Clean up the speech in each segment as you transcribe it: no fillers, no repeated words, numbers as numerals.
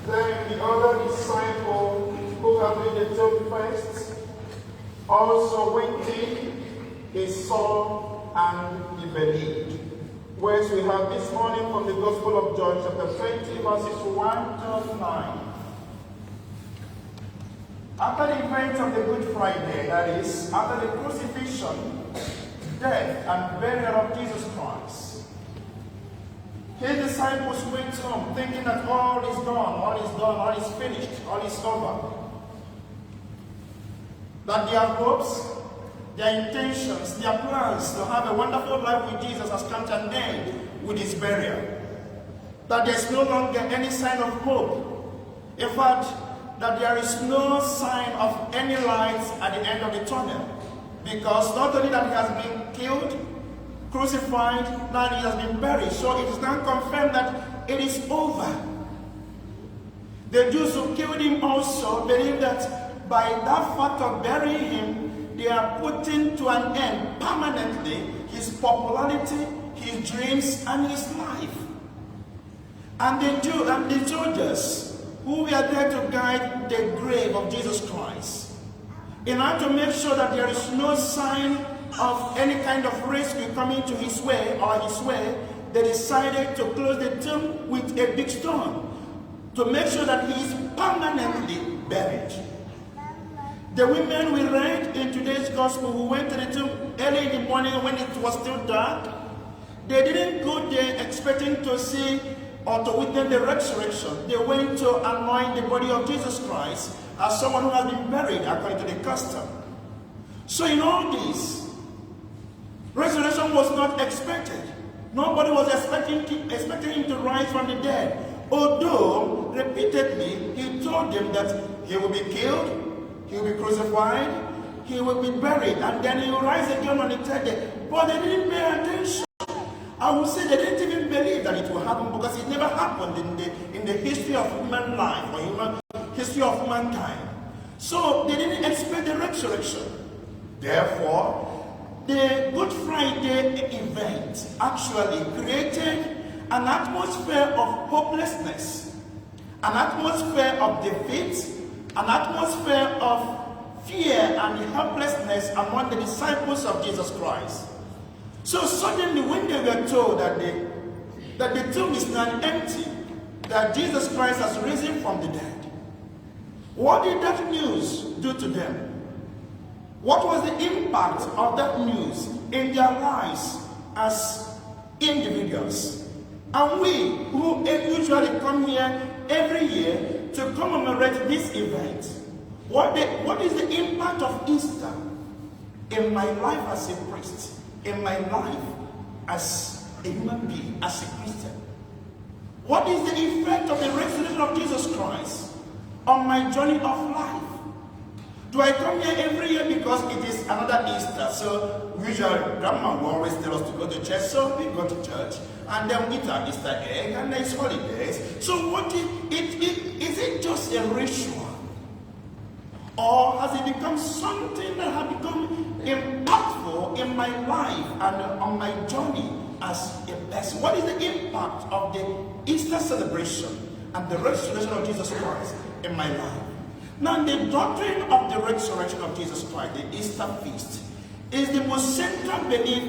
Then the other disciple who had been the tomb first also went in, he saw and he believed. Words we have this morning from the Gospel of John chapter 20 verses 1 to 9. After the events of the Good Friday, that is, after the crucifixion, death, and burial of Jesus Christ, his disciples went home thinking that all is done, all is finished, all is over. That their hopes, their intentions, their plans to have a wonderful life with Jesus has come to an end with his burial. That there's no longer any sign of hope. In fact, that there is no sign of any light at the end of the tunnel. Because not only that he has been killed, crucified, now he has been buried. So it is now confirmed that it is over. The Jews who killed him also believe that by that fact of burying him, they are putting to an end permanently his popularity, his dreams, and his life. And the soldiers who were there to guide the grave of Jesus Christ, in order to make sure that there is no sign of any kind of rescue coming to his way, they decided to close the tomb with a big stone to make sure that he is permanently buried. The women we read in today's gospel who went to the tomb early in the morning when it was still dark, they didn't go there expecting to see or to witness the resurrection. They went to anoint the body of Jesus Christ as someone who has been buried according to the custom. So in all this, resurrection was not expected. Nobody was expecting him to rise from the dead. Although, repeatedly, he told them that he will be killed, he will be crucified, he will be buried, and then he will rise again on the third day. But they didn't pay attention. I would say they didn't even believe that it will happen because it never happened in the history of human life or history of mankind. So they didn't expect the resurrection. Therefore, the Good Friday event actually created an atmosphere of hopelessness, an atmosphere of defeat, an atmosphere of fear and helplessness among the disciples of Jesus Christ. So suddenly when they were told that the tomb is now empty, that Jesus Christ has risen from the dead, what did that news do to them? What was the impact of that news in their lives as individuals? And we who usually come here every year to commemorate this event, what is the impact of Easter in my life as a priest? In my life as a human being, as a Christian? What is the effect of the resurrection of Jesus Christ on my journey of life? Do I come here every year because it is another Easter? So usually grandma will always tell us to go to church, so we go to church and then we eat our Easter egg and it's holidays. So what is it just a ritual? Or has it become something that has become impactful in my life and on my journey as a person? What is the impact of the Easter celebration and the resurrection of Jesus Christ in my life? Now, the doctrine of the resurrection of Jesus Christ, the Easter feast, is the most central belief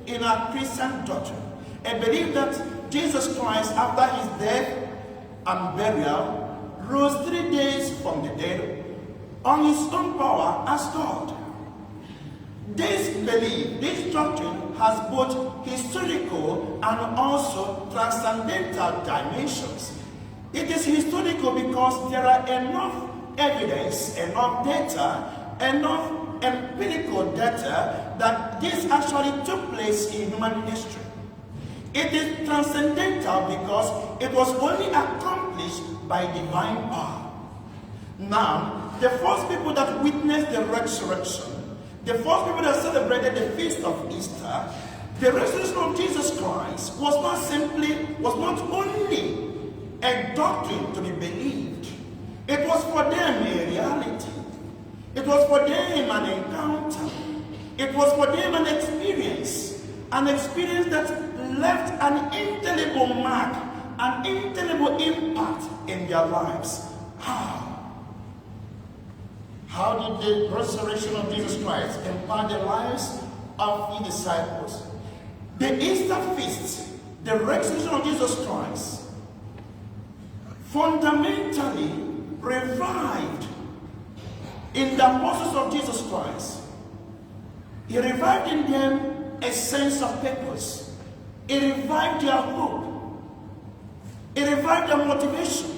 in our Christian doctrine. A belief that Jesus Christ, after his death and burial, rose 3 days from the dead on his own power as God. This belief, this doctrine, has both historical and also transcendental dimensions. It is historical because there are enough evidence, enough data, enough empirical data that this actually took place in human history. It is transcendental because it was only accomplished by divine power. Now, the first people that witnessed the resurrection, the first people that celebrated the feast of Easter, the resurrection of Jesus Christ was not only a doctrine to be believed. It was for them a reality. It was for them an encounter. It was for them an experience that left an indelible mark, an indelible undeniable impact in their lives. How? How did the resurrection of Jesus Christ impact the lives of his disciples? The Easter feast, the resurrection of Jesus Christ, fundamentally revived in the apostles of Jesus Christ. He revived in them a sense of purpose. It revived their hope. It revived their motivation.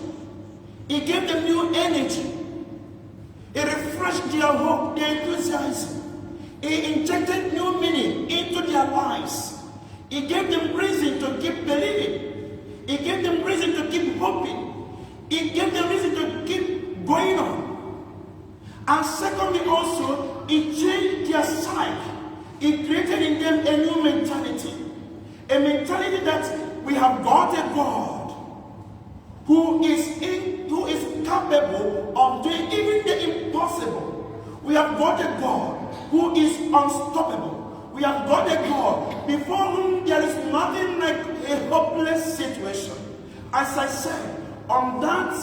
It gave them new energy. It refreshed their hope, their enthusiasm. It injected new meaning into their lives. It gave them reason to keep believing. It gave them reason to keep hoping. It gave them reason to keep going on. And secondly also, it changed their psyche. It created in them a new mentality. A mentality that we have got a God who is capable of doing even the impossible. We have got a God who is unstoppable. We have got a God before whom there is nothing like a hopeless situation. As I said, on that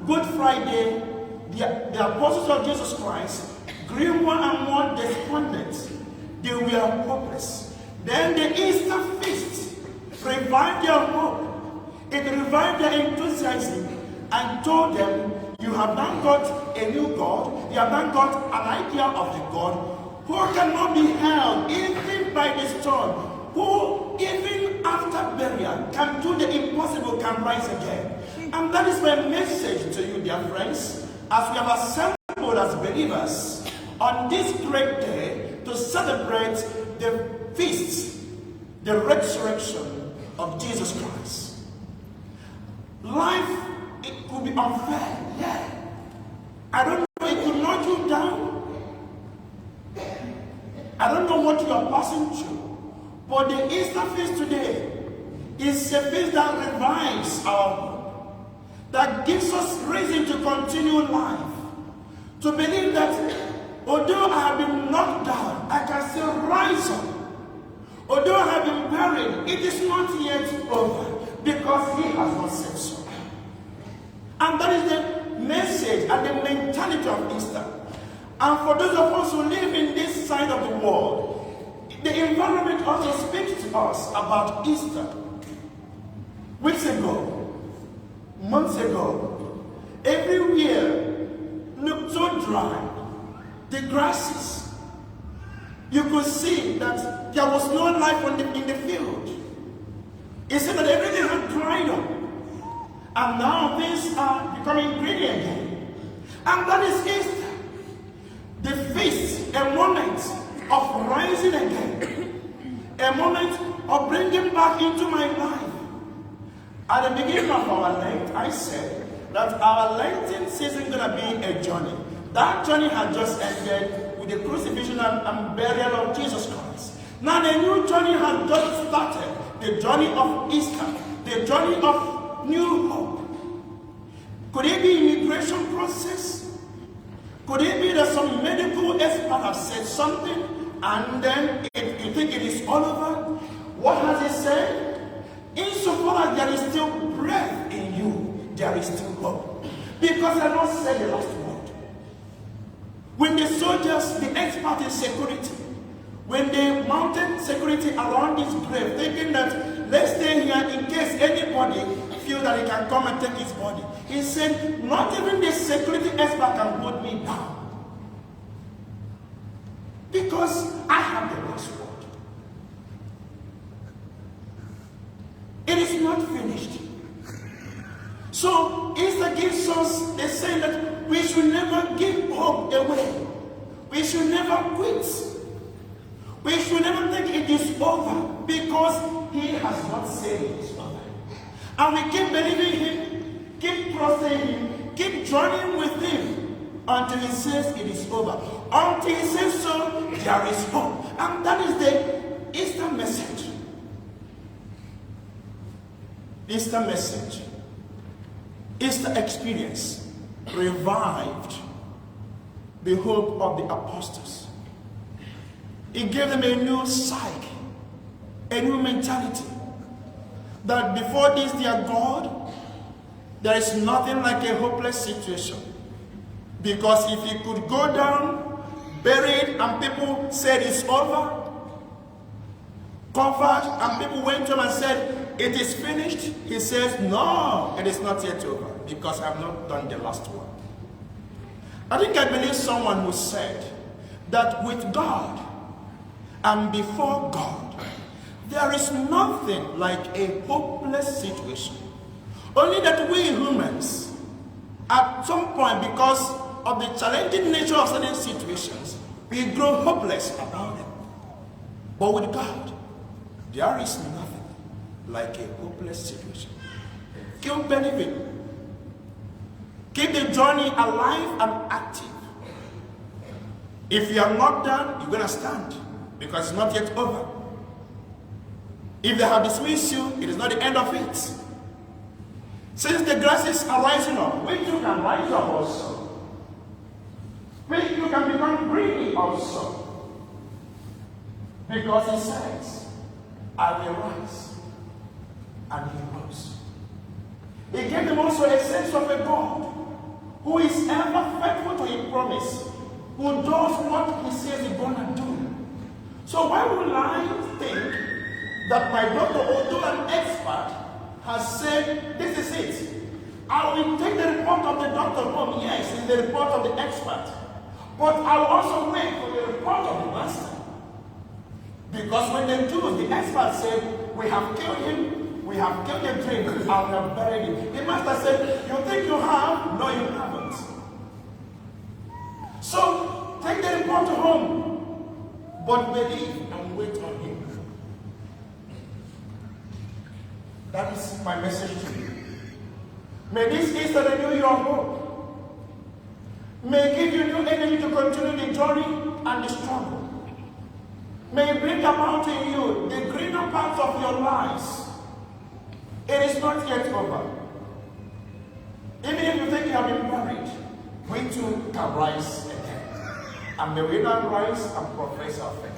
Good Friday, the apostles of Jesus Christ grew more and more despondent. They were hopeless. Then the Easter feast revived their hope. It revived their enthusiasm and told them, you have now got a new God. You have now got an idea of the God who cannot be held even by the storm, who even after burial can do the impossible, can rise again. And that is my message to you, dear friends, as we have assembled as believers on this great day to celebrate the feast, the resurrection of Jesus Christ. Life, it could be unfair, yeah. I don't know, it could knock you down. I don't know what you are passing through, but the Easter feast today is a feast that revives our hope, that gives us reason to continue life, to believe that although I have been knocked down, I can still rise up. Although I have been buried, it is not yet over, because He has not said so. And that is the message and the mentality of Easter. And for those of us who live in this side of the world, the environment also speaks to us about Easter. Weeks ago, months ago, everywhere looked so dry. The grasses, you could see that there was no life in the field. It said that everything had dried up. And now things are becoming green again. And that is Easter. The feast, a moment of rising again. A moment of bringing back into my life. At the beginning of our Lent, I said that our Lenten season is going to be a journey. That journey had just ended with the crucifixion and burial of Jesus Christ. Now the new journey has just started. The journey of Easter. The journey of new hope. Could it be immigration process? Could it be that some medical expert have said something and then you think it is all over? What has he said? Insofar as there is still breath in you, there is still hope. Because I don't say the last word. When the soldiers, the expert in security, when they mounted security around this grave, thinking that let's stay here in case anybody feels that he can come and take his body, he said, not even the security expert can put me down. Because I have the last word. It is not finished. So Easter gives us the saying that we should never give hope away. We should never quit. We should never think it is over, because He has not said it is over. And we keep believing Him, keep trusting Him, keep journeying with Him until He says it is over. Until He says so, there is hope. And that is the Easter message. Easter message. Easter experience revived the hope of the apostles. It gave them a new psyche, a new mentality. That before this their God, There is nothing like a hopeless situation. Because if he could go down, buried, and people said it's over, covered, and people went to him and said, it is finished, he says, no, it is not yet over, because I have not done the last one. I think I believe someone who said that with God and before God, there is nothing like a hopeless situation. Only that we humans, at some point, because of the challenging nature of certain situations, we grow hopeless about them. But with God, there is nothing like a hopeless situation. Keep believing. Keep the journey alive and active. If you are knocked down, you're going to stand, because it's not yet over. If they have dismissed you, it is not the end of it. Since the grasses are rising up, we too can rise up also. We too can become green also. Because he says, I will rise. And he rose. He gave them also a sense of a God who is ever faithful to his promise, who does what he says he's going to do. So why would I think that my doctor, although an expert, has said, this is it. I will take the report of the doctor home. Yes, it's the report of the expert. But I will also wait for the report of the master. Because when they do, the expert said, we have killed him, we have killed the drink, and we have buried him. The master said, you think you have? No, you haven't. So, take the report home, but believe and wait on him. That is my message to you. May this Easter renew your hope. May give you new energy to continue the journey and the struggle. May it bring about in you the greener parts of your lives. It is not yet over. Even if you think you have been buried, we too can rise again. And may we now rise and profess our faith.